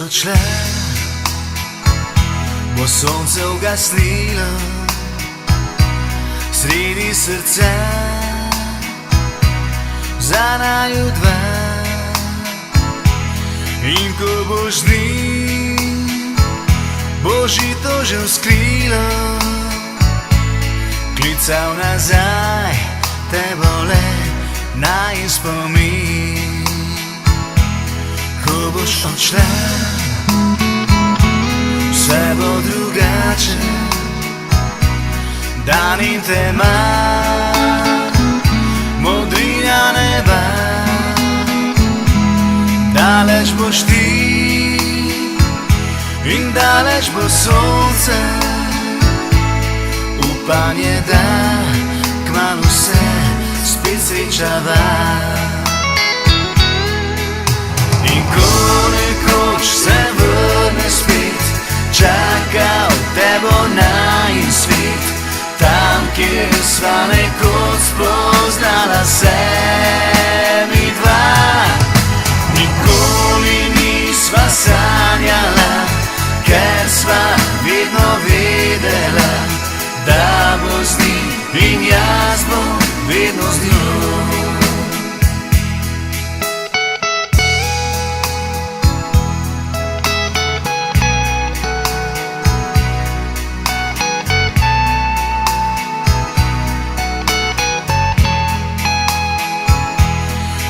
odšla, bo sonce ugasnilo sredi srca za naju dva. In ko boš z njim, boš ji to že vzkrilo, klical nazaj, te bo le naj spomin. Ko boš odšla, vse bo drugače, dan in tema, modrina neba. Daleč boš ti in daleč bo sonce, upanje, da kmalu se spet srečava. In ko nekoč se vrne spet, čakal te bo najin svet, tam, kjer sva nekoč spoznala se mi dva. Nikoli nisva sanjala, ker sva vedno vedela, da bo z njim in jaz bom vedno z njo.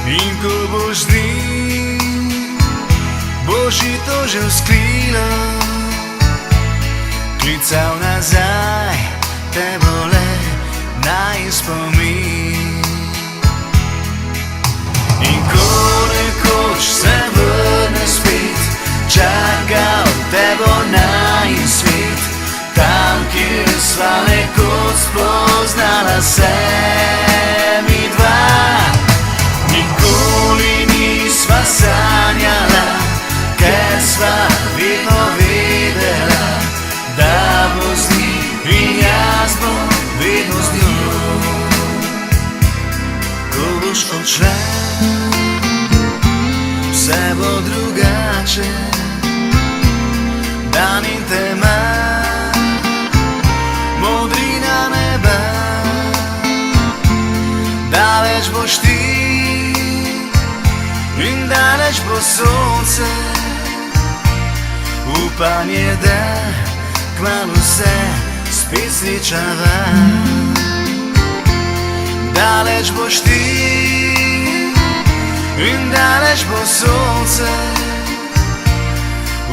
In ko boš z njim, boš ji to že vzkrilo, klical nazaj, te bo le naj spomin. In ko nekoč se vrne spet, čakal te bo najin svet, tam, kjer sva nekoč spoznala se mi dva. Nikoli nisva sanjala, ker sva vedno vedela, da bo z njim in jaz bom vedno z njo. Ko boš odšla, vse bo drugače, dan in tema, modrina neba. Daleč boš ti in daleč bo sonce, upanje, da kmalu se spet srečava. Daleč boš ti in daleč bo sonce,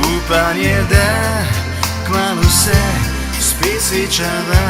upanje, da kmalu se spet srečava.